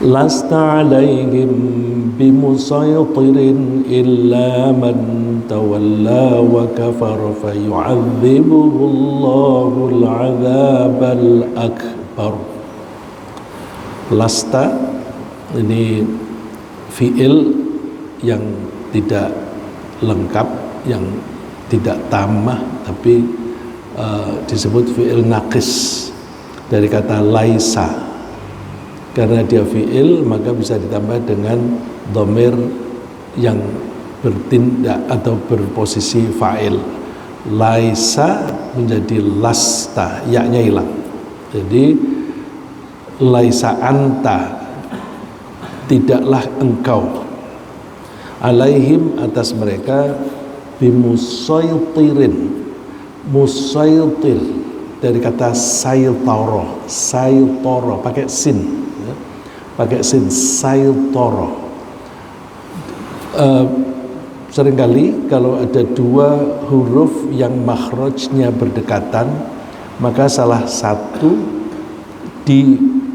lasta alaihim bimusaytirin illa man tawalla wa kafara fayu'adzibuhu Allahul 'adzabal akbar. Lasta ini fi'il yang tidak lengkap, yang tidak tamah, tapi disebut fi'il naqis dari kata laisa. Karena dia fi'il maka bisa ditambah dengan dhamir yang bertindak atau berposisi fa'il. Laisa menjadi lasta, ya-nya hilang. Jadi laisa anta, tidaklah engkau, alaihim atas mereka, bimusaytirin, musaytir dari kata saytoro, saytoro pakai sin, pakai sin, saytoro. Seringkali kalau ada dua huruf yang makhrajnya berdekatan, maka salah satu diganti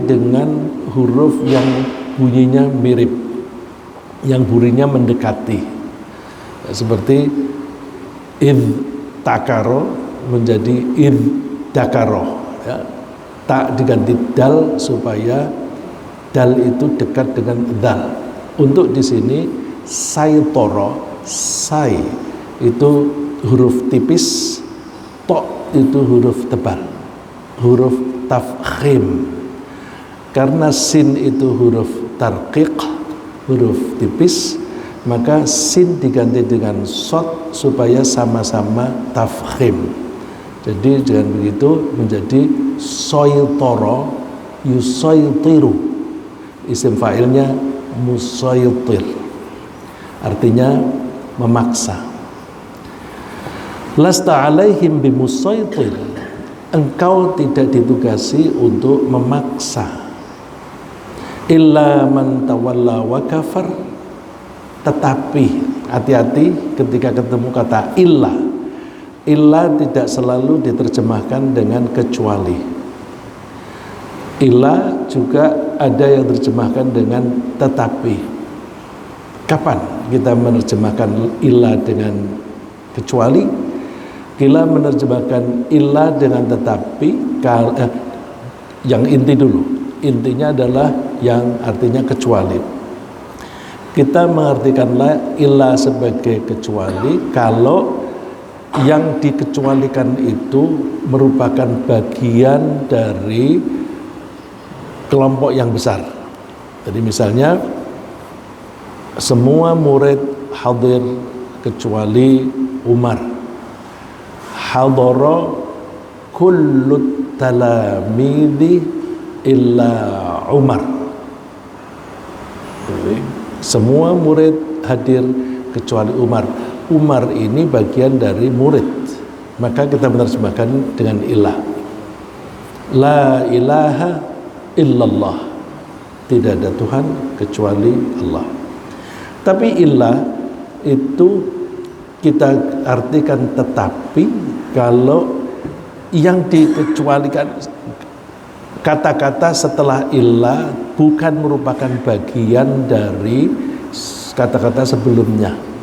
dengan huruf yang bunyinya mirip, yang bunyinya mendekati, seperti id takaro menjadi id dakaro, ya. Tak diganti dal supaya dal itu dekat dengan dal. Untuk di sini saytoro, say itu huruf tipis, to itu huruf tebal, huruf tafkhim. Karena sin itu huruf tarqiq, huruf tipis, maka sin diganti dengan shad supaya sama-sama tafkhim. Jadi dengan begitu menjadi saytara yusaytiru, isim fa'ilnya musaytir, artinya memaksa. Lasta alaihim bimusaytir, engkau tidak ditugasi untuk memaksa. Illa man tawalla wa kafar, tetapi hati-hati ketika ketemu kata illa. Illa tidak selalu diterjemahkan dengan kecuali. Illa juga ada yang terjemahkan dengan tetapi. Kapan kita menerjemahkan illa dengan kecuali? Kita menerjemahkan illa dengan tetapi yang inti dulu. Intinya adalah yang artinya kecuali. Kita mengartikanlah illa sebagai kecuali kalau yang dikecualikan itu merupakan bagian dari kelompok yang besar. Jadi misalnya semua murid hadir kecuali Umar. Hadara kullu talamidi illa Umar. Jadi, semua murid hadir kecuali Umar. Umar ini bagian dari murid, maka kita menerjemahkan dengan ilah. La ilaha illallah, tidak ada Tuhan kecuali Allah. Tapi ilah itu kita artikan tetapi kalau yang dikecualikan, kata-kata setelah ilah bukan merupakan bagian dari kata-kata sebelumnya.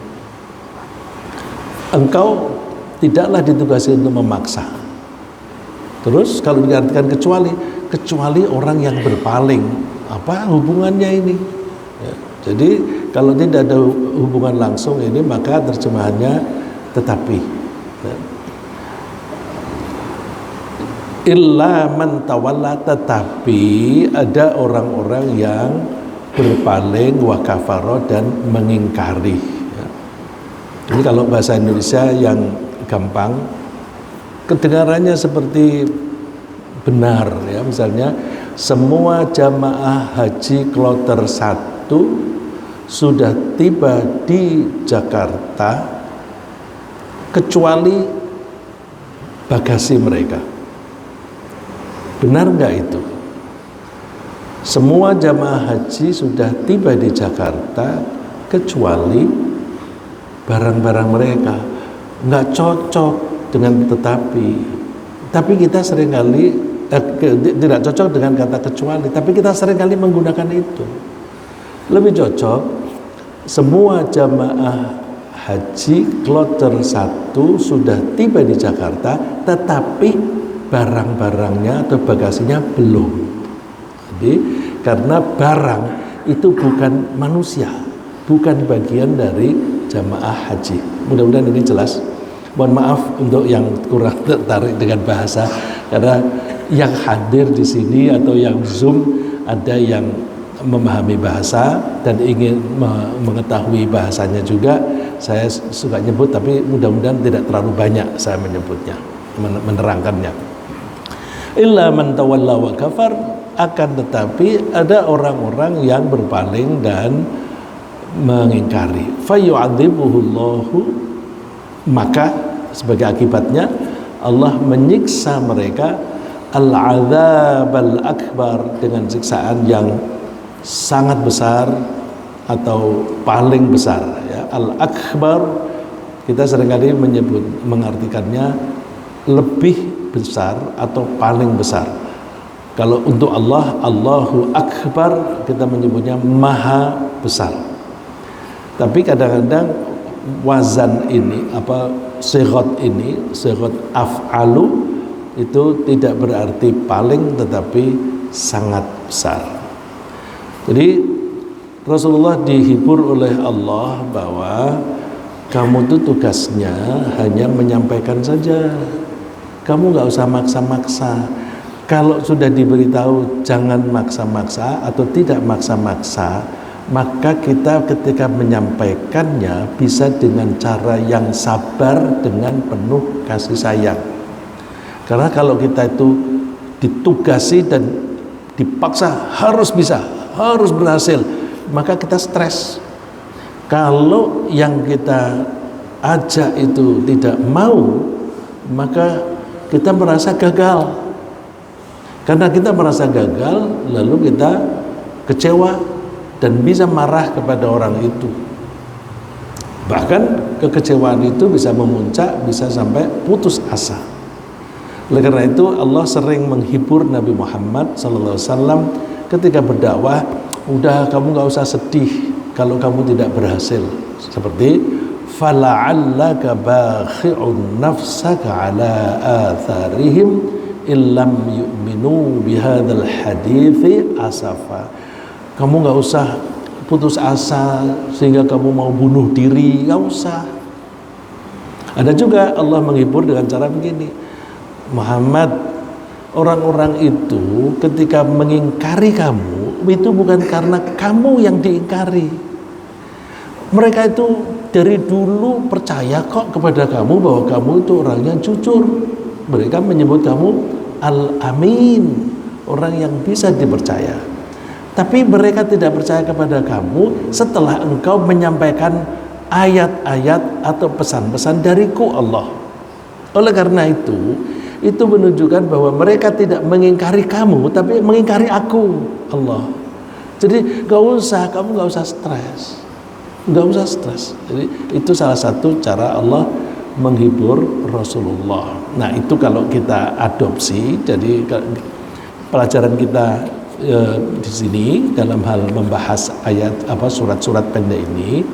Engkau tidaklah ditugasi untuk memaksa. Terus kalau diartikan kecuali orang yang berpaling, apa hubungannya ini? Ya, jadi kalau tidak ada hubungan langsung ini, maka terjemahannya tetapi. Ya. Illa man tawalla, tetapi ada orang-orang yang berpaling wa kafara dan mengingkari. Ini kalau bahasa Indonesia yang gampang, kedengarannya seperti benar, ya. Misalnya semua jamaah haji kloter 1 sudah tiba di Jakarta kecuali bagasi mereka. Benar nggak itu? Semua jamaah haji sudah tiba di Jakarta kecuali barang-barang mereka. Nggak cocok dengan tetapi. Tapi kita seringkali tidak cocok dengan kata kecuali, tapi kita seringkali menggunakan itu. Lebih cocok semua jamaah haji kloter 1 sudah tiba di Jakarta, tetapi barang-barangnya atau bagasinya belum. Jadi karena barang itu bukan manusia, bukan bagian dari jamaah haji. Mudah-mudahan ini jelas. Mohon maaf untuk yang kurang tertarik dengan bahasa, karena yang hadir di sini atau yang Zoom ada yang memahami bahasa dan ingin mengetahui bahasanya juga. Saya suka nyebut, tapi mudah-mudahan tidak terlalu banyak saya menyebutnya, menerangkannya. Illa man tawalla wa kafar, akan tetapi ada orang-orang yang berpaling dan mengingkari. Fayu'adzibuhullahu, maka sebagai akibatnya Allah menyiksa mereka al-adzabal akbar, dengan siksaan yang sangat besar atau paling besar, ya. Al-akbar kita seringkali mengartikannya lebih besar atau paling besar. Kalau untuk Allah, Allahu Akbar, kita menyebutnya maha besar. Tapi kadang-kadang wazan ini, sighat ini, sighat af'alu, itu tidak berarti paling, tetapi sangat besar. Jadi Rasulullah dihibur oleh Allah bahwa kamu itu tugasnya hanya menyampaikan saja. Kamu nggak usah maksa-maksa. Kalau sudah diberitahu jangan maksa-maksa atau tidak maksa-maksa, maka kita ketika menyampaikannya bisa dengan cara yang sabar, dengan penuh kasih sayang. Karena kalau kita itu ditugasi dan dipaksa harus bisa, harus berhasil, maka kita stres. Kalau yang kita ajak itu tidak mau, maka kita merasa gagal. Karena kita merasa gagal, lalu kita kecewa dan bisa marah kepada orang itu. Bahkan kekecewaan itu bisa memuncak, bisa sampai putus asa. Oleh karena itu Allah sering menghibur Nabi Muhammad SAW ketika berdakwah. Udah, kamu nggak usah sedih kalau kamu tidak berhasil. Seperti fala'allaka bakhi'un nafsaka ala atharihim illam yu'minu bihadzal hadithi asafa. Kamu nggak usah putus asa sehingga kamu mau bunuh diri, nggak usah. Ada juga Allah menghibur dengan cara begini, Muhammad, orang-orang itu ketika mengingkari kamu, itu bukan karena kamu yang diingkari. Mereka itu dari dulu percaya kok kepada kamu, bahwa kamu itu orangnya jujur. Mereka menyebut kamu Al-Amin, orang yang bisa dipercaya. Tapi mereka tidak percaya kepada kamu setelah engkau menyampaikan ayat-ayat atau pesan-pesan dariku Allah. Oleh karena itu menunjukkan bahwa mereka tidak mengingkari kamu, tapi mengingkari aku, Allah. Jadi kamu nggak usah stres, nggak usah stres. Jadi itu salah satu cara Allah menghibur Rasulullah. Nah, itu kalau kita adopsi. Jadi pelajaran kita di sini dalam hal membahas surat-surat pendek ini,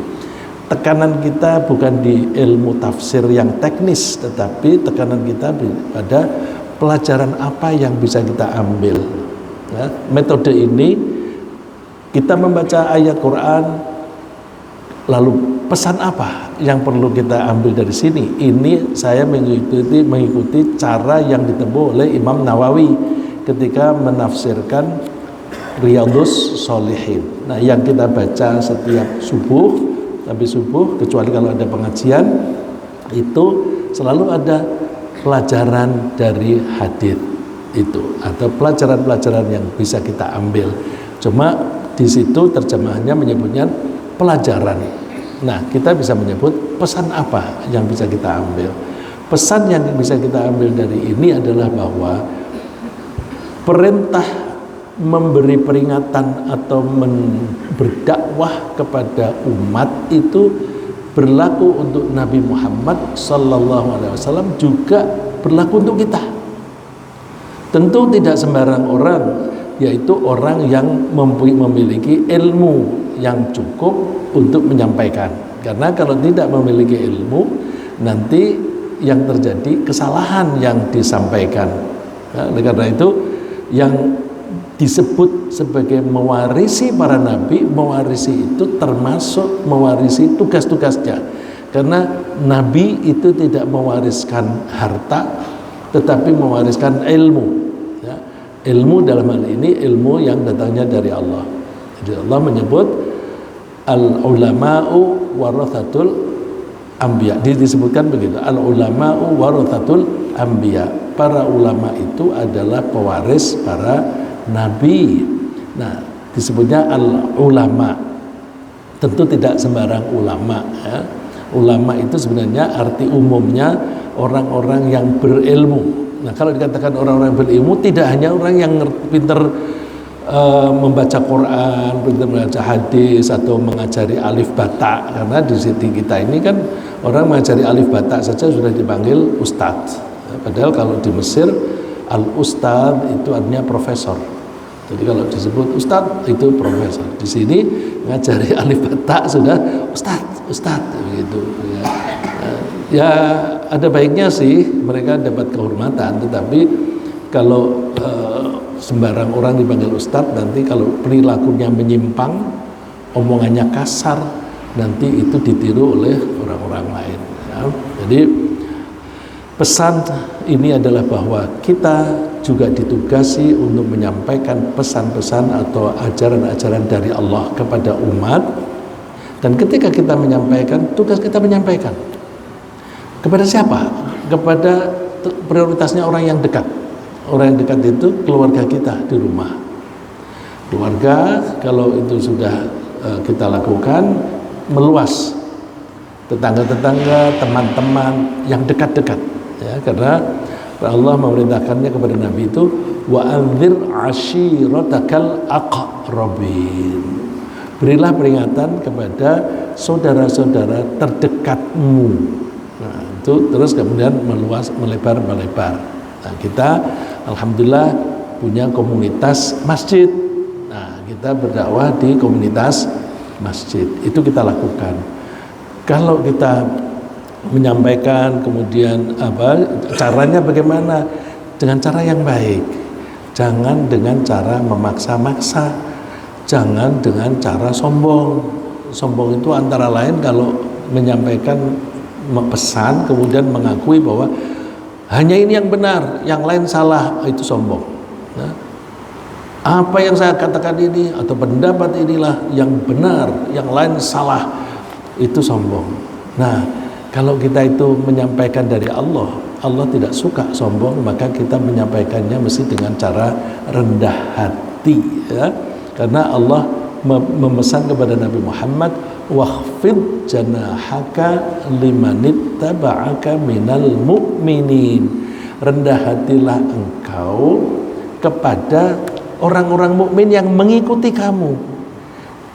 tekanan kita bukan di ilmu tafsir yang teknis, tetapi tekanan kita pada pelajaran apa yang bisa kita ambil. Nah, metode ini kita membaca ayat Quran, lalu pesan apa yang perlu kita ambil dari sini? Ini saya mengikuti cara yang ditempuh oleh Imam Nawawi ketika menafsirkan Riyadhus Shalihin. Nah, yang kita baca setiap subuh, habis subuh, kecuali kalau ada pengajian, itu selalu ada pelajaran dari hadits itu atau pelajaran-pelajaran yang bisa kita ambil. Cuma di situ terjemahannya menyebutnya pelajaran. Nah, kita bisa menyebut pesan apa yang bisa kita ambil. Pesan yang bisa kita ambil dari ini adalah bahwa perintah memberi peringatan atau berdakwah kepada umat itu berlaku untuk Nabi Muhammad SAW, juga berlaku untuk kita. Tentu tidak sembarang orang, yaitu orang yang memiliki ilmu yang cukup untuk menyampaikan. Karena kalau tidak memiliki ilmu, nanti yang terjadi kesalahan yang disampaikan. Nah, oleh karena itu yang disebut sebagai mewarisi para nabi, mewarisi itu termasuk mewarisi tugas-tugasnya. Karena nabi itu tidak mewariskan harta, tetapi mewariskan ilmu. Ya, ilmu dalam hal ini ilmu yang datangnya dari Allah. Jadi Allah menyebut al-ulama'u warathatul anbiya. Disebutkan begitu, al-ulama'u warathatul anbiya. Para ulama itu adalah pewaris para nabi. Nah, disebutnya al-ulama. Tentu tidak sembarang ulama, ya. Ulama itu sebenarnya arti umumnya orang-orang yang berilmu. Nah, kalau dikatakan orang-orang berilmu, tidak hanya orang yang pintar membaca Quran, pintar membaca hadis atau mengajari alif bata. Karena di sini kita ini kan orang mengajari alif bata saja sudah dipanggil ustadz. Padahal kalau di Mesir al-ustadz itu artinya profesor. Jadi kalau disebut ustadz itu profesor. Di sini ngajari alif bata sudah ustadz begitu. Ya ada baiknya sih mereka dapat kehormatan, tetapi kalau sembarang orang dipanggil ustadz, nanti kalau perilakunya menyimpang, omongannya kasar, nanti itu ditiru oleh orang-orang lain. Ya. Jadi pesan ini adalah bahwa kita juga ditugasi untuk menyampaikan pesan-pesan atau ajaran-ajaran dari Allah kepada umat. Dan ketika kita menyampaikan, tugas kita menyampaikan kepada siapa? Kepada prioritasnya orang yang dekat. Orang yang dekat itu keluarga kita di rumah. Keluarga kalau itu sudah kita lakukan, meluas tetangga-tetangga, teman-teman yang dekat-dekat. Ya, karena Allah memerintahkannya kepada Nabi itu wa anzir ashiratakal aqrabin. Berilah peringatan kepada saudara-saudara terdekatmu. Nah, itu terus kemudian melebar. Nah, kita alhamdulillah punya komunitas masjid. Nah, kita berdakwah di komunitas masjid. Itu kita lakukan. Kalau kita menyampaikan kemudian caranya bagaimana? Dengan cara yang baik. Jangan dengan cara memaksa-maksa. Jangan dengan cara sombong. Sombong itu antara lain kalau menyampaikan pesan kemudian mengakui bahwa hanya ini yang benar, yang lain salah, itu sombong. Nah, apa yang saya katakan ini atau pendapat inilah yang benar, yang lain salah, itu sombong. Nah, kalau kita itu menyampaikan dari Allah, Allah tidak suka sombong, maka kita menyampaikannya mesti dengan cara rendah hati, ya. Karena Allah memesan kepada Nabi Muhammad, wakhfid janahaka limanittaba'aka minal mu'minin. Rendah hatilah engkau kepada orang-orang mukmin yang mengikuti kamu.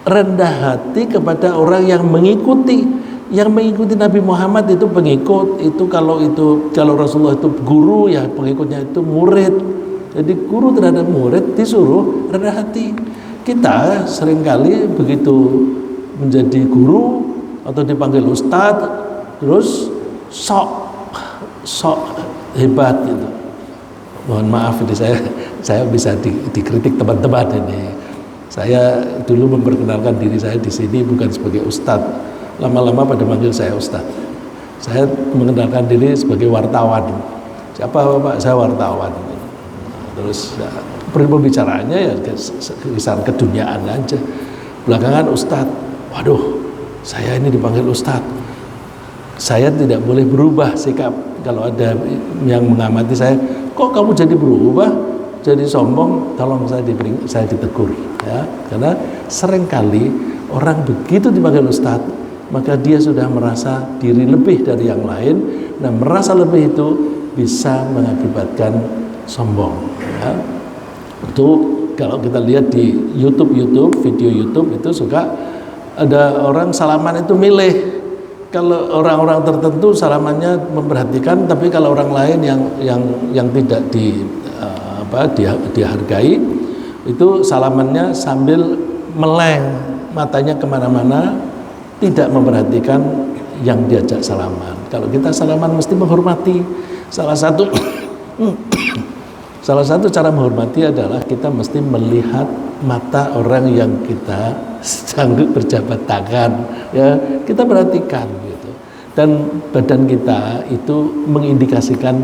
Rendah hati kepada orang yang mengikuti Nabi Muhammad itu pengikut. Itu kalau Rasulullah itu guru, ya pengikutnya itu murid. Jadi guru terhadap murid disuruh rendah hati. Kita seringkali begitu menjadi guru atau dipanggil ustadz terus sok hebat gitu. Mohon maaf ini saya bisa dikritik teman-teman ini. Saya dulu memperkenalkan diri saya di sini bukan sebagai ustadz. Lama-lama pada manggil saya ustadz. Saya mengenalkan diri sebagai wartawan. Siapa Bapak? Saya wartawan. Terus pembicaraannya ya kisah keduniaan aja. Belakangan ustadz. Waduh, saya ini dipanggil ustadz. Saya tidak boleh berubah sikap. Kalau ada yang mengamati saya, kok kamu jadi berubah, jadi sombong, tolong saya ditegur, ya. Karena seringkali orang begitu dipanggil ustadz, maka dia sudah merasa diri lebih dari yang lain. Nah, merasa lebih itu bisa mengakibatkan sombong, ya. Itu kalau kita lihat di video YouTube itu suka ada orang salaman itu milih. Kalau orang-orang tertentu salamannya memperhatikan, tapi kalau orang lain yang tidak dihargai, itu salamannya sambil meleng, matanya kemana-mana, tidak memperhatikan yang diajak salaman. Kalau kita salaman mesti menghormati. Salah satu cara menghormati adalah kita mesti melihat mata orang yang kita sanggup berjabat tangan, ya kita perhatikan gitu. Dan badan kita itu mengindikasikan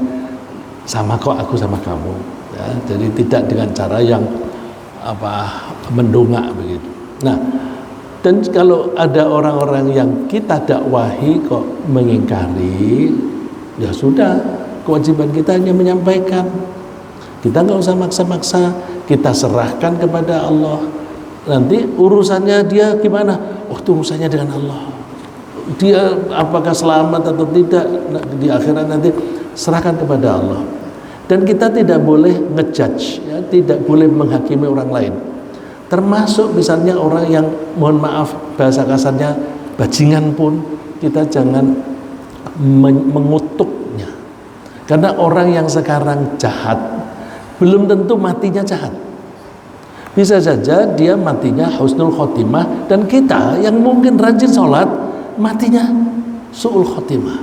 sama kok aku sama kamu, ya. Jadi tidak dengan cara yang mendongak begitu. Nah, dan kalau ada orang-orang yang kita dakwahi kok mengingkari, ya sudah, kewajiban kita hanya menyampaikan. Kita nggak usah maksa-maksa, kita serahkan kepada Allah. Nanti urusannya dia gimana? Oh, itu urusannya dengan Allah. Dia apakah selamat atau tidak di akhirat nanti serahkan kepada Allah. Dan kita tidak boleh ngejudge, ya, tidak boleh menghakimi orang lain. Termasuk misalnya orang yang, mohon maaf bahasa kasarnya, bajingan pun kita jangan mengutuknya. Karena orang yang sekarang jahat belum tentu matinya jahat. Bisa saja dia matinya husnul khotimah, dan kita yang mungkin rajin sholat matinya su'ul khotimah.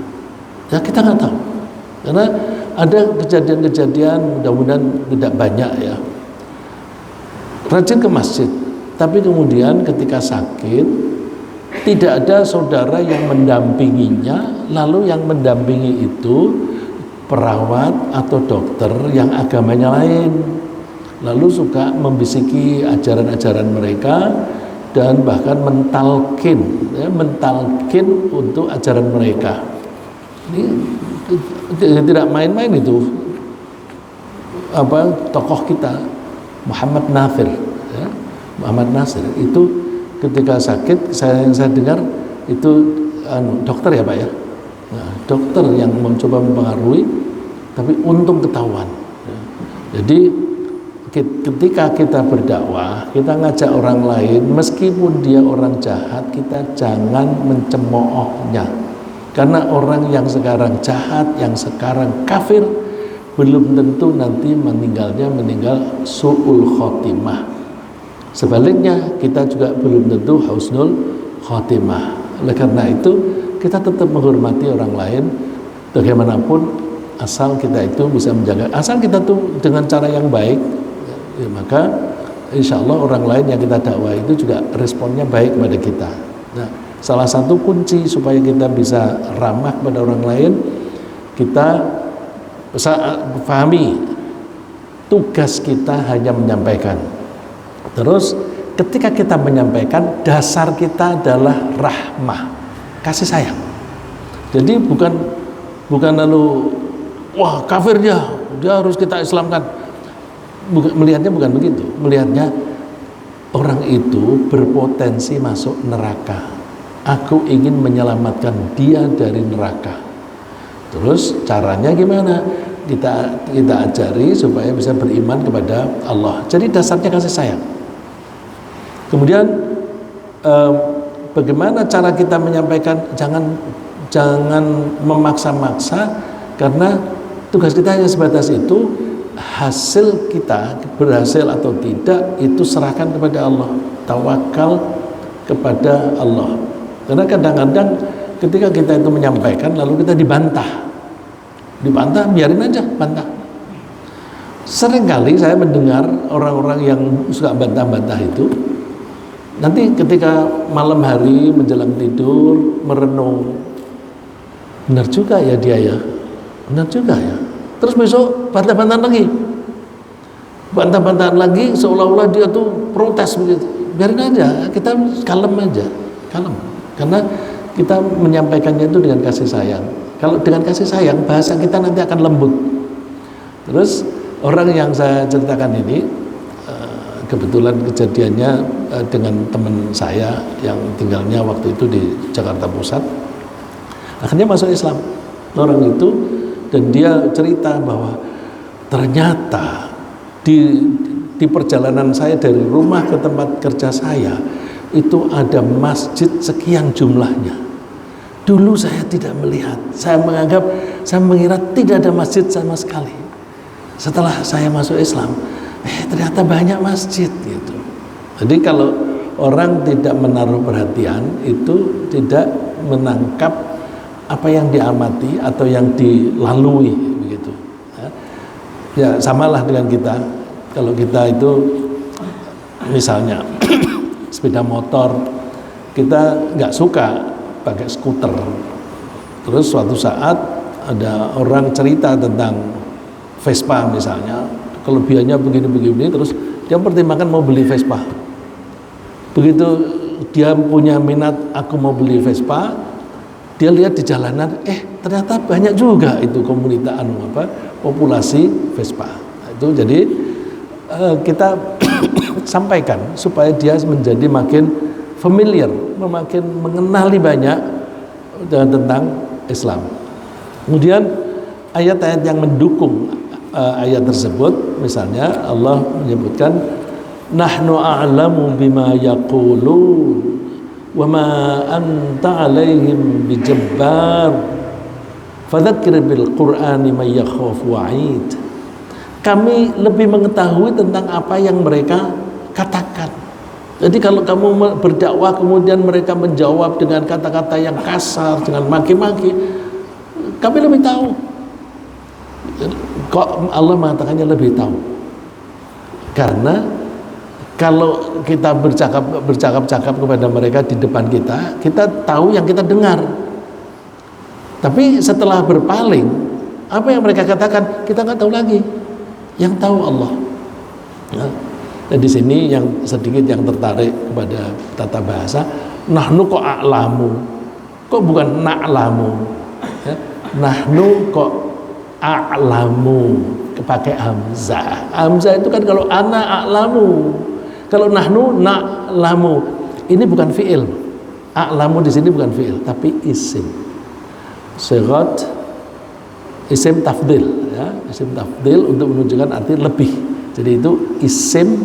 Ya kita nggak tahu. Karena ada kejadian-kejadian, mudah-mudahan tidak banyak ya, rajin ke masjid, tapi kemudian ketika sakit tidak ada saudara yang mendampinginya, lalu yang mendampingi itu perawat atau dokter yang agamanya lain, lalu suka membisiki ajaran-ajaran mereka dan bahkan mentalkin untuk ajaran mereka. Ini tidak main-main itu tokoh kita Muhammad Nasir, ya. Muhammad Nasir itu ketika sakit, yang saya dengar itu dokter ya Pak ya, nah, dokter yang mencoba mempengaruhi, tapi untung ketahuan, ya. Jadi ketika kita berdakwah, kita ngajak orang lain, meskipun dia orang jahat, kita jangan mencemoohnya, karena orang yang sekarang jahat, yang sekarang kafir, belum tentu nanti meninggal su'ul khotimah. Sebaliknya kita juga belum tentu husnul khotimah. Oleh karena itu kita tetap menghormati orang lain bagaimanapun, asal kita itu bisa menjaga, asal kita tuh dengan cara yang baik, ya, maka insya Allah orang lain yang kita dakwah itu juga responnya baik pada kita. Nah, salah satu kunci supaya kita bisa ramah pada orang lain, kita pahami tugas kita hanya menyampaikan. Terus ketika kita menyampaikan, dasar kita adalah rahmah, kasih sayang. Jadi bukan lalu wah kafir dia harus kita Islamkan. Melihatnya bukan begitu. Melihatnya orang itu berpotensi masuk neraka. Aku ingin menyelamatkan dia dari neraka. Terus caranya gimana? Kita ajari supaya bisa beriman kepada Allah. Jadi dasarnya kasih sayang. Kemudian bagaimana cara kita menyampaikan? Jangan memaksa-maksa, karena tugas kita hanya sebatas itu. Hasil kita berhasil atau tidak itu serahkan kepada Allah. Tawakal kepada Allah. Karena kadang-kadang ketika kita itu menyampaikan lalu kita dibantah, biarin aja bantah. Seringkali saya mendengar orang-orang yang suka bantah-bantah itu, nanti ketika malam hari menjelang tidur merenung, benar juga ya dia ya, benar juga ya. Terus besok bantah-bantahan lagi, seolah-olah dia tuh protes begitu. Biarin aja, kita kalem aja, karena kita menyampaikannya itu dengan kasih sayang. Kalau dengan kasih sayang, bahasa kita nanti akan lembut. Terus orang yang saya ceritakan ini, kebetulan kejadiannya dengan teman saya yang tinggalnya waktu itu di Jakarta Pusat, akhirnya masuk Islam orang itu, dan dia cerita bahwa ternyata di perjalanan saya dari rumah ke tempat kerja saya itu ada masjid sekian jumlahnya. Dulu saya tidak melihat, saya mengira tidak ada masjid sama sekali. Setelah saya masuk Islam, ternyata banyak masjid gitu. Jadi kalau orang tidak menaruh perhatian, itu tidak menangkap apa yang diamati atau yang dilalui begitu. Ya samalah dengan kita. Kalau kita itu misalnya sepeda motor, kita nggak suka pakai skuter. Terus suatu saat ada orang cerita tentang Vespa misalnya, kelebihannya begini-begini, terus dia pertimbangkan mau beli Vespa. Begitu dia punya minat, aku mau beli Vespa, dia lihat di jalanan, ternyata banyak juga itu komunitas populasi Vespa. Itu jadi kita sampaikan supaya dia menjadi makin familiar, makin mengenali banyak tentang Islam. Kemudian ayat-ayat yang mendukung ayat tersebut, misalnya Allah menyebutkan nahnu a'lamu bima yaqulun wa ma anta 'alaihim bijabbar fadzakir bil qur'ani may yakhafu wa'id. Kami lebih mengetahui tentang apa yang mereka katakan. Jadi kalau kamu berdakwah kemudian mereka menjawab dengan kata-kata yang kasar, dengan maki-maki, kami lebih tahu. Kok Allah mengatakannya lebih tahu? Karena kalau kita bercakap-cakap kepada mereka di depan kita tahu yang kita dengar. Tapi setelah berpaling, apa yang mereka katakan kita nggak tahu lagi. Yang tahu Allah. Dan di sini yang sedikit yang tertarik kepada tata bahasa, nahnu kok a'lamu, kok bukan na'lamu, nahnu kok a'lamu, pakai hamzah. Hamzah itu kan kalau ana a'lamu, kalau nahnu na'lamu. Ini bukan fiil. A'lamu di sini bukan fiil, tapi isim. Sigat isim tafdil, ya, isim tafdil untuk menunjukkan arti lebih. Jadi itu isim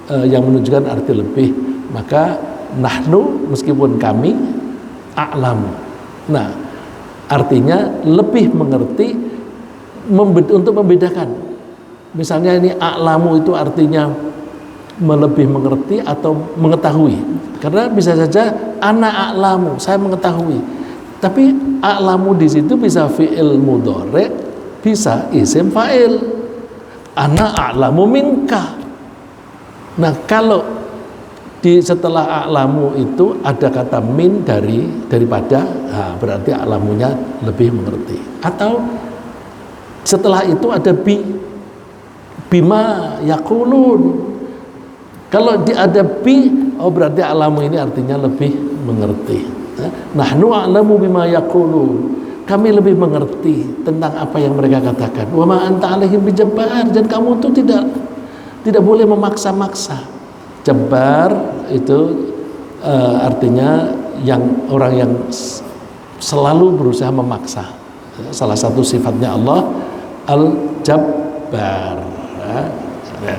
yang menunjukkan arti lebih. Maka nahnu meskipun kami, a'lamu. Nah, artinya lebih mengerti untuk membedakan. Misalnya ini a'lamu itu artinya lebih mengerti atau mengetahui. Karena bisa saja ana a'lamu, saya mengetahui. Tapi a'lamu di situ bisa fi'il mudhari', bisa isim fa'il. Ana a'lamu minka. Nah, kalau setelah a'lamu itu ada kata min daripada, berarti a'lamunya lebih mengerti. Atau setelah itu ada bima yaqulun. Kalau ada berarti a'lamu ini artinya lebih mengerti. Nahnu a'lamu bima yaqulun. Kami lebih mengerti tentang apa yang mereka katakan. Wa ma anta 'alaihim bijabbar, dan kamu itu tidak boleh memaksa-maksa. Jabbar itu artinya orang yang selalu berusaha memaksa. Salah satu sifatnya Allah Al-Jabbar.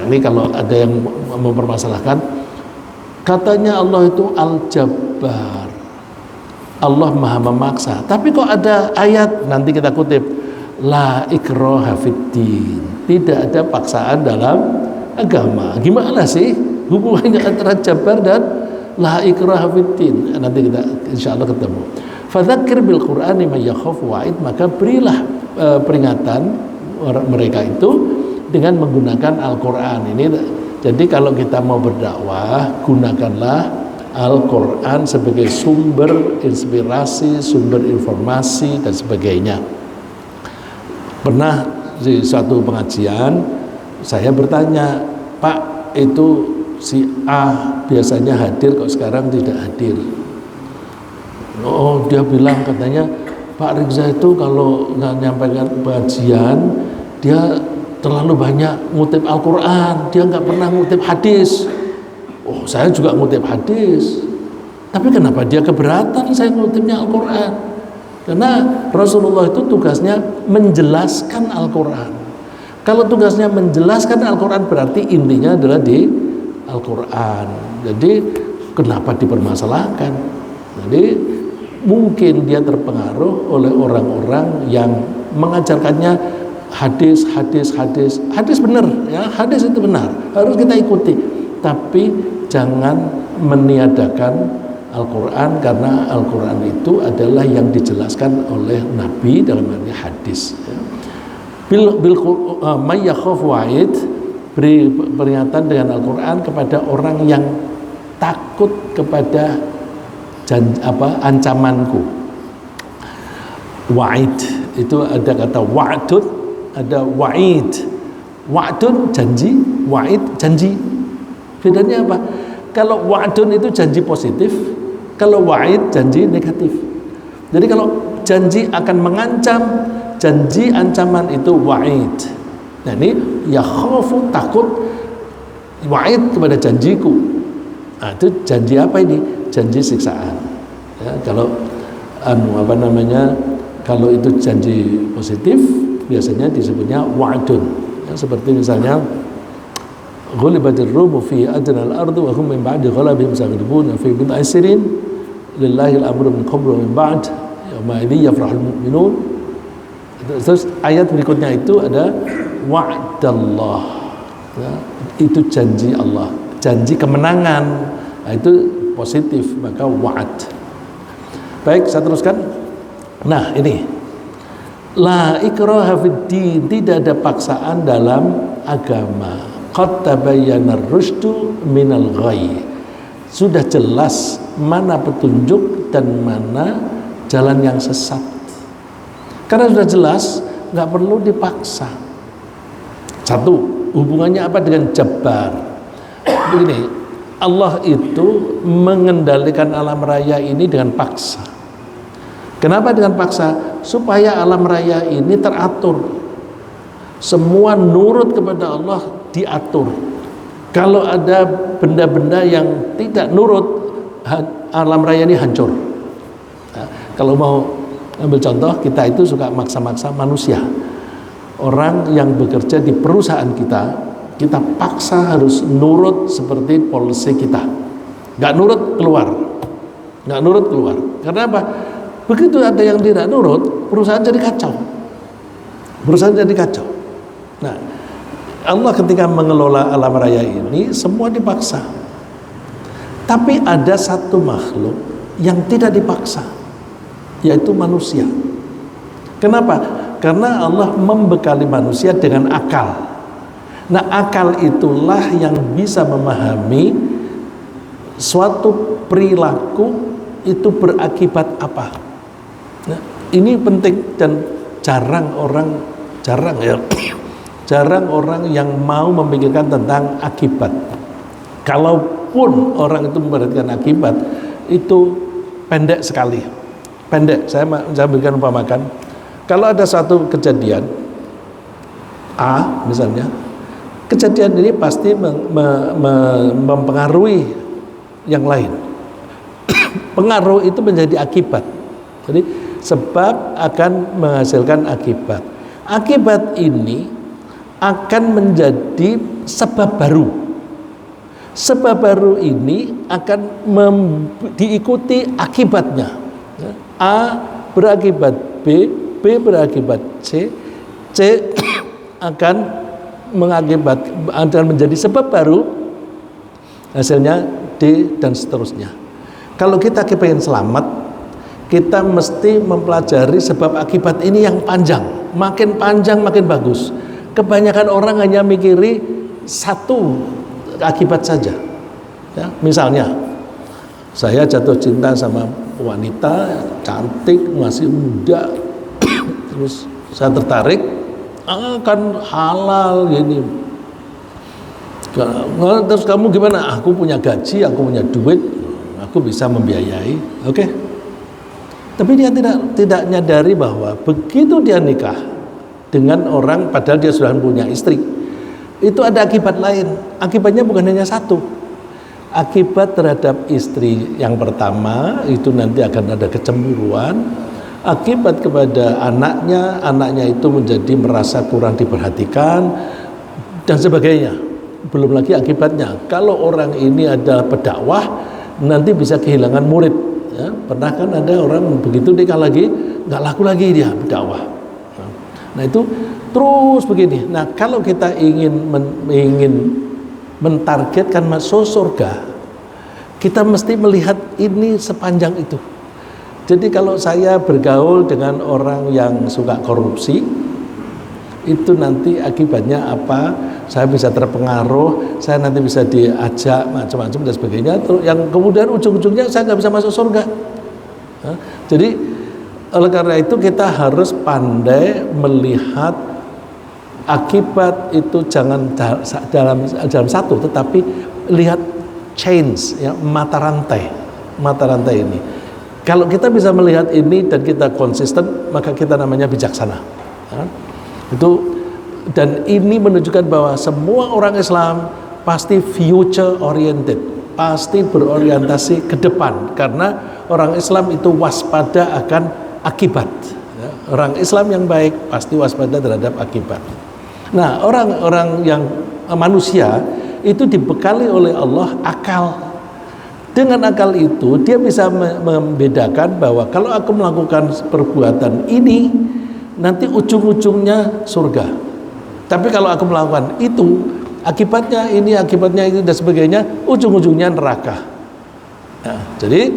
Ini kalau ada yang mempermasalahkan, katanya Allah itu Al-Jabbar, Allah maha memaksa. Tapi kok ada ayat, nanti kita kutip, la ikraha fiddin, tidak ada paksaan dalam agama. Gimana sih hubungannya antara Jabbar dan la ikraha fiddin? Nanti kita insyaallah ketemu. Fadzakir bil qur'ani may yakhafu wa'id, maka berilah peringatan mereka itu dengan menggunakan Al-Qur'an. Ini jadi kalau kita mau berdakwah, gunakanlah Al-Quran sebagai sumber inspirasi, sumber informasi dan sebagainya. Pernah di suatu pengajian saya bertanya, Pak, itu si A biasanya hadir kok sekarang tidak hadir? Oh, dia bilang katanya Pak Rizza itu kalau nggak nyampaikan pengajian dia terlalu banyak ngutip Al-Quran, dia nggak pernah ngutip hadis. Oh, saya juga ngutip hadis. Tapi kenapa dia keberatan saya ngutipnya Al-Quran? Karena Rasulullah itu tugasnya menjelaskan Al-Quran. Kalau tugasnya menjelaskan Al-Quran berarti intinya adalah di Al-Quran. Jadi kenapa dipermasalahkan? Jadi mungkin dia terpengaruh oleh orang-orang yang mengajarkannya hadis benar ya, hadis itu benar, harus kita ikuti, tapi jangan meniadakan Al-Quran, karena Al-Quran itu adalah yang dijelaskan oleh Nabi dalam arti hadis. May yakhafu wa'id, beri peringatan dengan Al-Quran kepada orang yang takut kepada ancamanku. Wa'id itu ada kata wa'dun, ada wa'id. Wa'dun janji, wa'id janji. Bedanya apa? Kalau wa'dun itu janji positif, kalau wa'id janji negatif. Jadi kalau janji akan mengancam, janji ancaman itu wa'id. Nah ini yakhafu, takut, wa'id kepada janjiku. Nah, itu janji apa ini? Janji siksaan. Ya, kalau kalau itu janji positif biasanya disebutnya wa'dun. Ya, seperti misalnya ghulibatir rumu fi adnal ardi wa hum min ba'di ghalabihim saghlibun fi bid'i sirin lillahi al-amru min qablu wa min ba'd yawma idzi yafrahul mu'minun. Terus ayat berikutnya itu ada wa'dallah, ya, itu janji Allah, janji kemenangan. Nah, itu positif, maka wa'ad. Baik, saya teruskan. Nah, ini la ikraha fid-din, tidak ada paksaan dalam agama. Qad tabayyana ar-rusydu minal ghayy, sudah jelas mana petunjuk dan mana jalan yang sesat. Karena sudah jelas, nggak perlu dipaksa. Satu, hubungannya apa dengan Jabbar? Begini, Allah itu mengendalikan alam raya ini dengan paksa. Kenapa dengan paksa? Supaya alam raya ini teratur. Semua nurut kepada Allah diatur. Kalau ada benda-benda yang tidak nurut, alam raya ini hancur. Nah, kalau mau ambil contoh, kita itu suka maksa-maksa manusia. Orang yang bekerja di perusahaan kita paksa harus nurut seperti polisi kita. Nggak nurut keluar. Karena apa? Begitu ada yang tidak nurut, perusahaan jadi kacau. Nah, Allah ketika mengelola alam raya ini semua dipaksa. Tapi ada satu makhluk yang tidak dipaksa, yaitu manusia. Kenapa? Karena Allah membekali manusia dengan akal. Nah, akal itulah yang bisa memahami suatu perilaku itu berakibat apa. Nah, ini penting dan jarang orang yang mau memikirkan tentang akibat. Kalaupun orang itu memperhatikan akibat, itu pendek sekali. Saya berikan umpamakan, kalau ada satu kejadian A misalnya, kejadian ini pasti mempengaruhi yang lain. Pengaruh itu menjadi akibat. Jadi sebab akan menghasilkan akibat. Akibat ini akan menjadi sebab baru. Sebab baru ini akan diikuti akibatnya. A berakibat B, B berakibat C, C akan menjadi sebab baru, hasilnya D dan seterusnya. Kalau kita pengen selamat, kita mesti mempelajari sebab akibat ini yang panjang. Makin panjang makin bagus. Kebanyakan orang hanya mikiri satu akibat saja. Ya, misalnya, saya jatuh cinta sama wanita cantik, masih muda, terus saya tertarik, kan halal gini. Terus kamu gimana? Aku punya gaji, aku punya duit, aku bisa membiayai, oke? Tapi dia tidak nyadari bahwa begitu dia nikah dengan orang, padahal dia sudah punya istri, itu ada akibat lain. Akibatnya bukan hanya satu. Akibat terhadap istri yang pertama itu nanti akan ada kecemburuan. Akibat kepada anaknya itu menjadi merasa kurang diperhatikan dan sebagainya. Belum lagi akibatnya, kalau orang ini adalah pendakwah, nanti bisa kehilangan murid. Ya, pernah kan ada orang begitu nikah lagi, nggak laku lagi dia berdakwah. Nah itu terus begini. Nah, kalau kita ingin mentargetkan masuk surga, kita mesti melihat ini sepanjang itu. Jadi kalau saya bergaul dengan orang yang suka korupsi, itu nanti akibatnya apa? Saya bisa terpengaruh, saya nanti bisa diajak macam-macam dan sebagainya. Terus yang kemudian ujung-ujungnya saya nggak bisa masuk surga. Jadi oleh karena itu kita harus pandai melihat akibat itu, jangan dalam satu, tetapi lihat change, ya, mata rantai ini. Kalau kita bisa melihat ini dan kita konsisten, maka kita namanya bijaksana. Itu. Dan ini menunjukkan bahwa semua orang Islam pasti future oriented, pasti berorientasi ke depan, karena orang Islam itu waspada akan akibat. Orang Islam yang baik pasti waspada terhadap akibat. Nah, orang-orang yang manusia itu dibekali oleh Allah akal. Dengan akal itu dia bisa membedakan bahwa kalau aku melakukan perbuatan ini, nanti ujung-ujungnya surga. Tapi kalau aku melakukan itu, akibatnya ini dan sebagainya, ujung-ujungnya neraka. Nah, jadi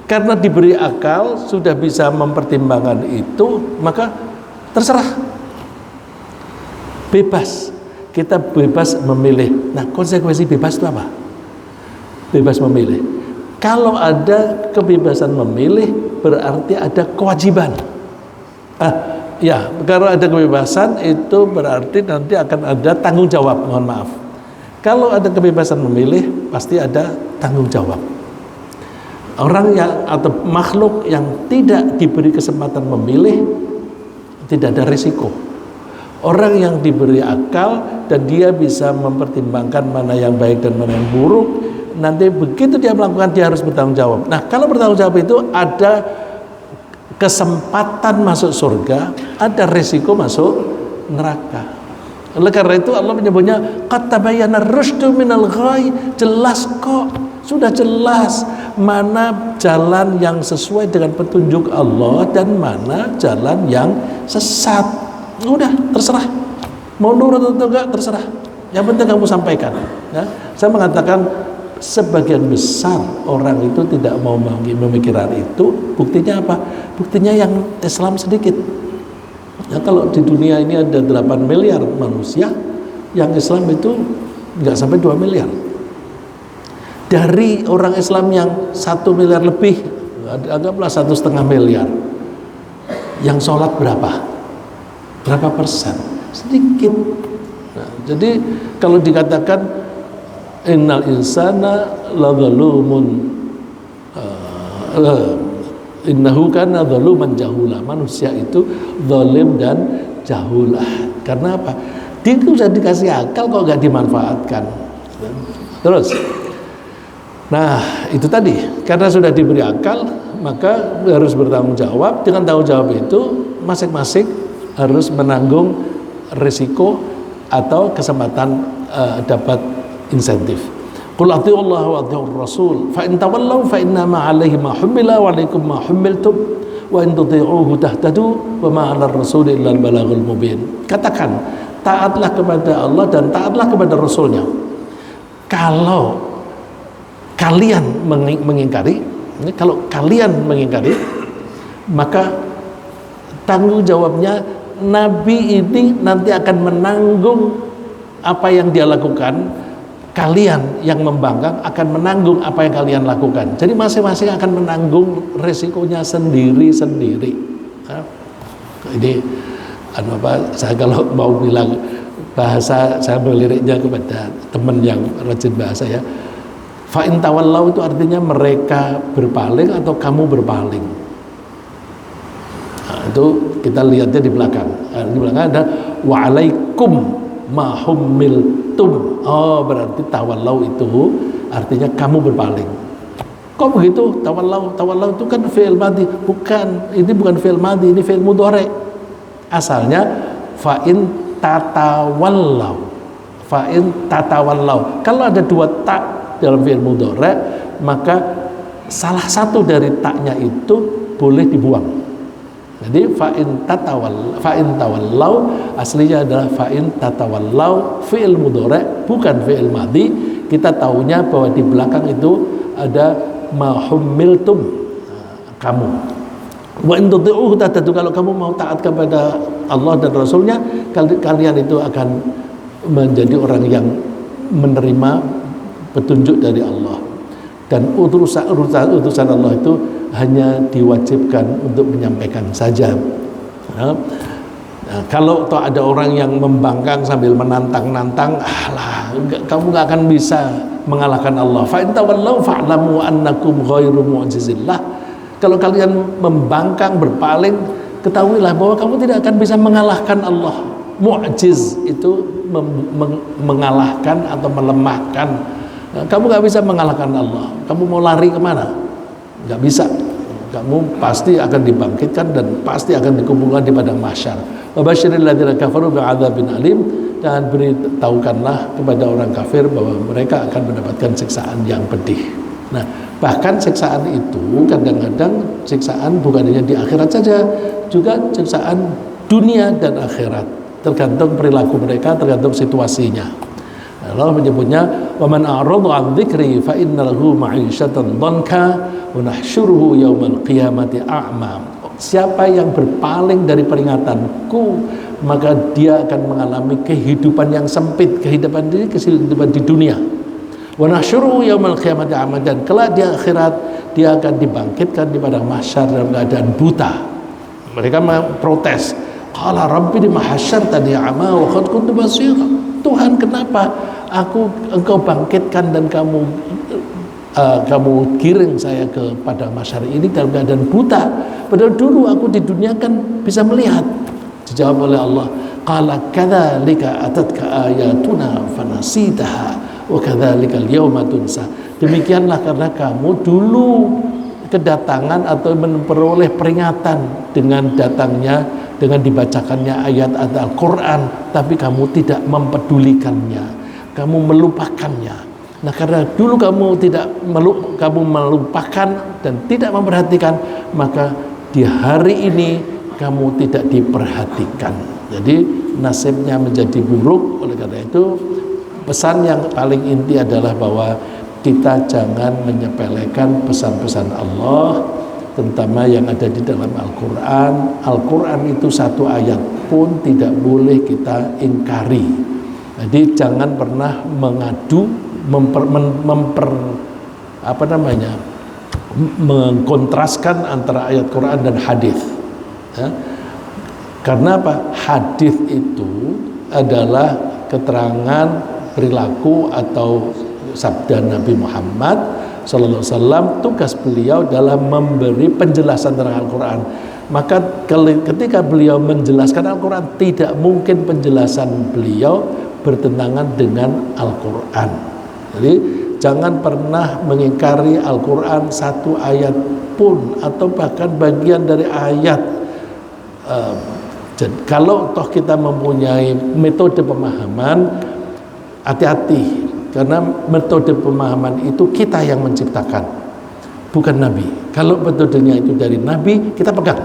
karena diberi akal, sudah bisa mempertimbangkan itu, maka terserah, bebas. Kita bebas memilih. Nah, konsekuensi bebas itu apa? Bebas memilih. Kalau ada kebebasan memilih, berarti ada kewajiban. Ya, kalau ada kebebasan itu berarti nanti akan ada tanggung jawab. Mohon maaf. Kalau ada kebebasan memilih, pasti ada tanggung jawab. Orang yang atau makhluk yang tidak diberi kesempatan memilih, tidak ada risiko. Orang yang diberi akal dan dia bisa mempertimbangkan mana yang baik dan mana yang buruk, nanti begitu dia melakukan, dia harus bertanggung jawab. Nah, kalau bertanggung jawab itu ada kesempatan masuk surga, ada resiko masuk neraka. Oleh karena itu Allah menyebutnya qad tabayyana ar-rusydu minal ghayy. Jelas kok, sudah jelas mana jalan yang sesuai dengan petunjuk Allah dan mana jalan yang sesat. Udah, terserah. Mau nurut atau enggak terserah. Yang penting kamu sampaikan. Ya, saya mengatakan sebagian besar orang itu tidak mau memikirkan itu. Buktinya apa? Buktinya yang Islam sedikit. Ya, kalau di dunia ini ada 8 miliar manusia, yang Islam itu nggak sampai 2 miliar. Dari orang Islam yang 1 miliar lebih, anggaplah 1,5 miliar, yang sholat berapa persen? Sedikit. Nah, jadi kalau dikatakan innal insana ladzalumun innahu kana dzaluman jahula, manusia itu zalim dan jahulah. Karena apa? Dia sudah dikasih akal kok nggak dimanfaatkan. Terus, nah itu tadi, karena sudah diberi akal maka harus bertanggung jawab. Dengan tanggung jawab itu masing-masing harus menanggung risiko atau kesempatan dapat insentif. Qul atii'u Allah wa atii'ur Rasul fa in tawallaw fa inna ma 'alaihi ma hummila wa 'alaikum ma hummiltum wa in tuti'uhu tahtadu wa ma 'alar rasul illa al balaghul mubin. Katakan, taatlah kepada Allah dan taatlah kepada Rasulnya. Kalau kalian mengingkari, maka tanggung jawabnya Nabi ini nanti akan menanggung apa yang dia lakukan. Kalian yang membangkang akan menanggung apa yang kalian lakukan. Jadi masing-masing akan menanggung resikonya sendiri-sendiri. Ini saya kalau mau bilang bahasa, saya meliriknya kepada teman yang rajin bahasa ya. Fa in tawallau itu artinya mereka berpaling atau kamu berpaling. Nah, itu kita lihatnya di belakang. Di belakang ada wa alaikum ma hummiltum. Oh, berarti tawallau itu artinya kamu berpaling. Kok begitu? Tawallau itu kan fi'il madhi. Bukan, ini bukan fi'il madhi, ini fi'il mudhari. Asalnya fa'in tatawallau. Kalau ada 2 tak dalam fi'il mudhari, maka salah satu dari taknya itu boleh dibuang. Jadi fa'in tawallau aslinya adalah fa'in tatawallau, fi'il mudhari' bukan fi'il madhi. Kita tahunya bahwa di belakang itu ada mahummiltum, kamu. Wa in tuti'uhu tahtadu, kalau kamu mau taat kepada Allah dan Rasulnya, kalian itu akan menjadi orang yang menerima petunjuk dari Allah. Dan utusan Allah itu hanya diwajibkan untuk menyampaikan saja. Nah, kalau toh ada orang yang membangkang sambil menantang-nantang, kamu nggak akan bisa mengalahkan Allah. Fa in tawallau fa'lamu annakum ghairu mu'jizillah. Kalau kalian membangkang, berpaling, ketahuilah bahwa kamu tidak akan bisa mengalahkan Allah. Mu'jiz itu mengalahkan atau melemahkan. Kamu nggak bisa mengalahkan Allah. Kamu mau lari kemana? Nggak bisa. Kamu pasti akan dibangkitkan dan pasti akan dikumpulkan di padang mahsyar. Wa basyiril ladzina kafaru bi'adzabin alim, dan beritahukanlah kepada orang kafir bahwa mereka akan mendapatkan siksaan yang pedih. Nah, bahkan siksaan itu kadang-kadang siksaan bukan hanya di akhirat saja, juga siksaan dunia dan akhirat. Tergantung perilaku mereka, tergantung situasinya. Allah menyebutnya, wa man a'rada 'an dzikri fa inna lahu ma'isyatan dhanka wa nahsyuruhu yaumal qiyamati a'ma. Siapa yang berpaling dari peringatanku, maka dia akan mengalami kehidupan yang sempit, kehidupan di dunia. Wa nahsyuruhu yaumal qiyamati a'ma, dan kelak di akhirat dia akan dibangkitkan di padang mahsyar dalam keadaan buta. Mereka protes, qala rabbi lima hasyartani a'ma wa qad kuntu basira. Tuhan, kenapa engkau bangkitkan dan kamu kirim saya ke padang mahsyar ini dalam keadaan buta, padahal dulu aku di dunia kan bisa melihat. Dijawab oleh Allah, qala kadzalika atatka ayatuna fanasitaha wa kadzalika al-yauma tunsa. Demikianlah karena kamu dulu kedatangan atau memperoleh peringatan dengan dibacakannya ayat Al-Quran, tapi kamu tidak mempedulikannya, kamu melupakannya. Nah, karena dulu kamu melupakan dan tidak memperhatikan, maka di hari ini kamu tidak diperhatikan. Jadi nasibnya menjadi buruk. Oleh karena itu, pesan yang paling inti adalah bahwa kita jangan menyepelekan pesan-pesan Allah, terutama yang ada di dalam Al-Quran. Al-Quran itu satu ayat pun tidak boleh kita ingkari. Jadi jangan pernah mengadu, mengkontraskan antara ayat Quran dan hadis. Ya. Karena apa? Hadis itu adalah keterangan perilaku atau sabda Nabi Muhammad Sallallahu Alaihi Wasallam. Tugas beliau dalam memberi penjelasan tentang Al-Quran. Maka ketika beliau menjelaskan Al-Quran, tidak mungkin penjelasan beliau bertentangan dengan Al-Quran. Jadi jangan pernah mengingkari Al-Quran satu ayat pun, atau bahkan bagian dari ayat. Kalau toh kita mempunyai metode pemahaman, hati-hati. Karena metode pemahaman itu kita yang menciptakan, bukan Nabi. Kalau metodenya itu dari Nabi, kita pegang.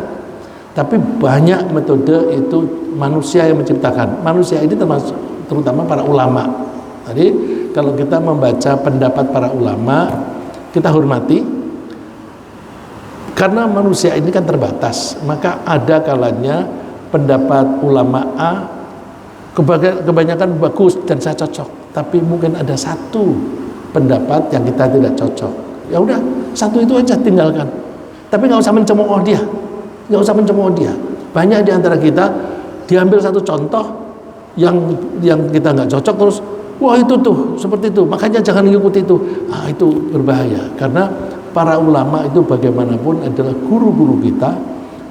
Tapi banyak metode itu manusia yang menciptakan. Manusia ini terutama para ulama. Jadi kalau kita membaca pendapat para ulama, kita hormati. Karena manusia ini kan terbatas, maka ada kalanya pendapat ulama A kebanyakan bagus dan saya cocok. Tapi mungkin ada satu pendapat yang kita tidak cocok. Ya udah, satu itu aja tinggalkan. Tapi nggak usah mencemooh dia, nggak usah mencemooh dia. Banyak di antara kita diambil satu contoh yang kita nggak cocok, terus wah itu tuh seperti itu, makanya jangan mengikuti itu. Itu berbahaya, karena para ulama itu bagaimanapun adalah guru-guru kita.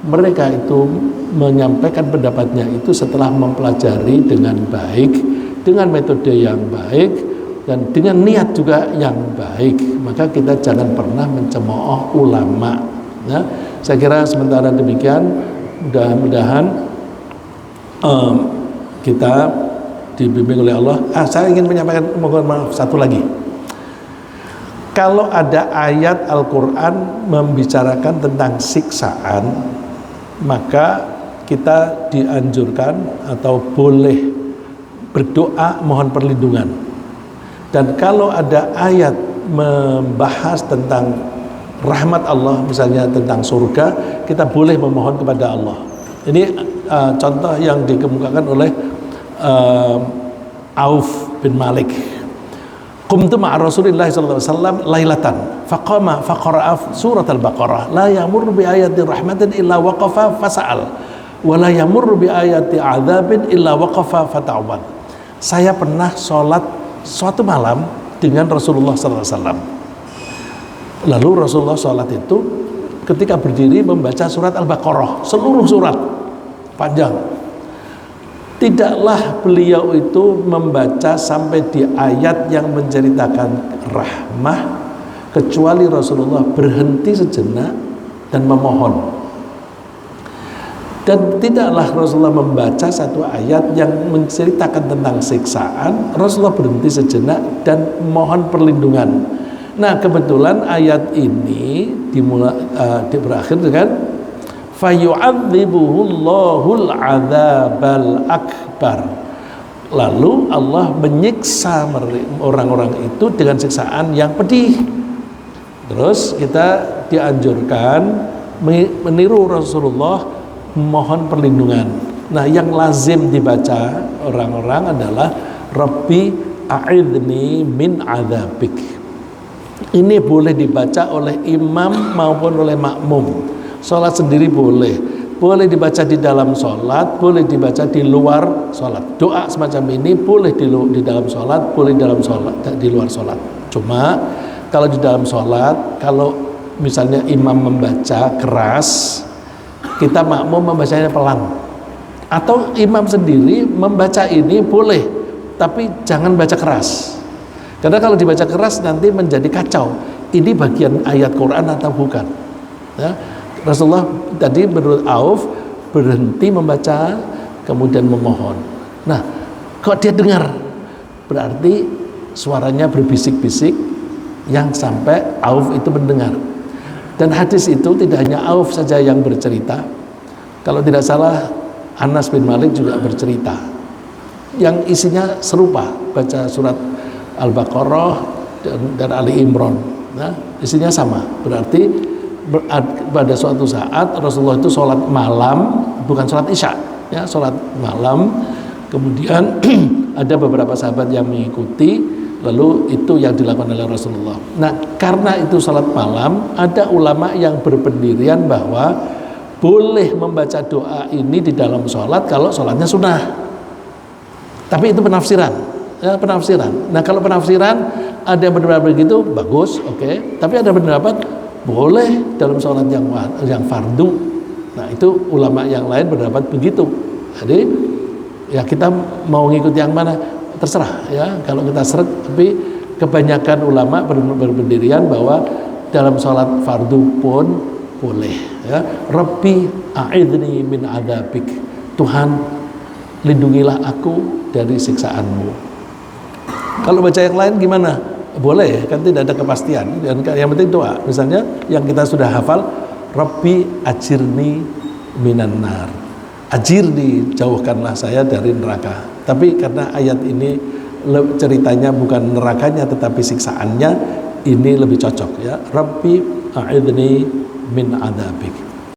Mereka itu menyampaikan pendapatnya itu setelah mempelajari dengan baik, dengan metode yang baik, dan dengan niat juga yang baik. Maka kita jangan pernah mencemooh ulama. Nah, saya kira sementara demikian, mudah-mudahan kita dibimbing oleh Allah. Saya ingin menyampaikan, mohon maaf, satu lagi. Kalau ada ayat Al-Quran membicarakan tentang siksaan, maka kita dianjurkan atau boleh berdoa mohon perlindungan. Dan kalau ada ayat membahas tentang rahmat Allah, misalnya tentang surga, kita boleh memohon kepada Allah. Ini contoh yang dikemukakan oleh Auf bin Malik. Qumtu ma'a Rasulillah sallallahu alaihi wasallam lailatan faqama faqara'a surat al-Baqarah la yamurru bi ayati rahmatin illa waqafa fasa'al wa la yamurru bi ayati adzabin illa waqafa fata'awwal. Saya pernah sholat suatu malam dengan Rasulullah sallallahu alaihi wasallam. Lalu Rasulullah sholat itu ketika berdiri membaca surat Al-Baqarah, seluruh surat panjang. Tidaklah beliau itu membaca sampai di ayat yang menceritakan rahmah, kecuali Rasulullah berhenti sejenak dan memohon. Dan tidaklah Rasulullah membaca satu ayat yang menceritakan tentang siksaan, Rasulullah berhenti sejenak dan mohon perlindungan. Nah, kebetulan ayat ini berakhir dengan fayu'adzibuhullahul adzabal akbar. Lalu Allah menyiksa orang-orang itu dengan siksaan yang pedih. Terus kita dianjurkan meniru Rasulullah mohon perlindungan. Nah, yang lazim dibaca orang-orang adalah Rabbi a'idni min adzabik. Ini boleh dibaca oleh imam maupun oleh makmum. Sholat sendiri boleh dibaca di dalam sholat, boleh dibaca di luar sholat. Doa semacam ini boleh di dalam sholat, boleh di luar sholat. Cuma kalau di dalam sholat, kalau misalnya imam membaca keras, kita makmum membacanya pelan. Atau imam sendiri membaca ini boleh, tapi jangan baca keras. Karena kalau dibaca keras nanti menjadi kacau. Ini bagian ayat Quran atau bukan? Ya. Rasulullah tadi menurut Auf berhenti membaca kemudian memohon. Nah, kok dia dengar? Berarti suaranya berbisik-bisik yang sampai Auf itu mendengar. Dan hadis itu tidak hanya Auf saja yang bercerita. Kalau tidak salah Anas bin Malik juga bercerita. Yang isinya serupa, baca surat Al-Baqarah dan Ali Imran. Nah, isinya sama. Berarti pada suatu saat Rasulullah itu sholat malam, bukan sholat isya, ya, sholat malam. Kemudian ada beberapa sahabat yang mengikuti, lalu itu yang dilakukan oleh Rasulullah. Nah, karena itu sholat malam, ada ulama yang berpendirian bahwa boleh membaca doa ini di dalam sholat kalau sholatnya sunnah. Tapi itu penafsiran, ya, penafsiran. Nah, kalau penafsiran ada yang berpendapat begitu, bagus, oke. Tapi ada pendapat boleh dalam sholat yang fardu. Nah, itu ulama yang lain berpendapat begitu. Jadi ya kita mau ngikut yang mana terserah, ya. Kalau kita seret, tapi kebanyakan ulama berpendirian bahwa dalam sholat fardu pun boleh, ya. Rabbi a'idni min adzabik. Tuhan, lindungilah aku dari siksaanmu. Kalau baca yang lain gimana? Boleh, kan tidak ada kepastian. Dan yang penting doa. Misalnya yang kita sudah hafal, Rabbi ajirni minan nar. Ajirni, jauhkanlah saya dari neraka. Tapi karena ayat ini ceritanya bukan nerakanya tetapi siksaannya, ini lebih cocok, ya. Rabbi a'idni min adzabik.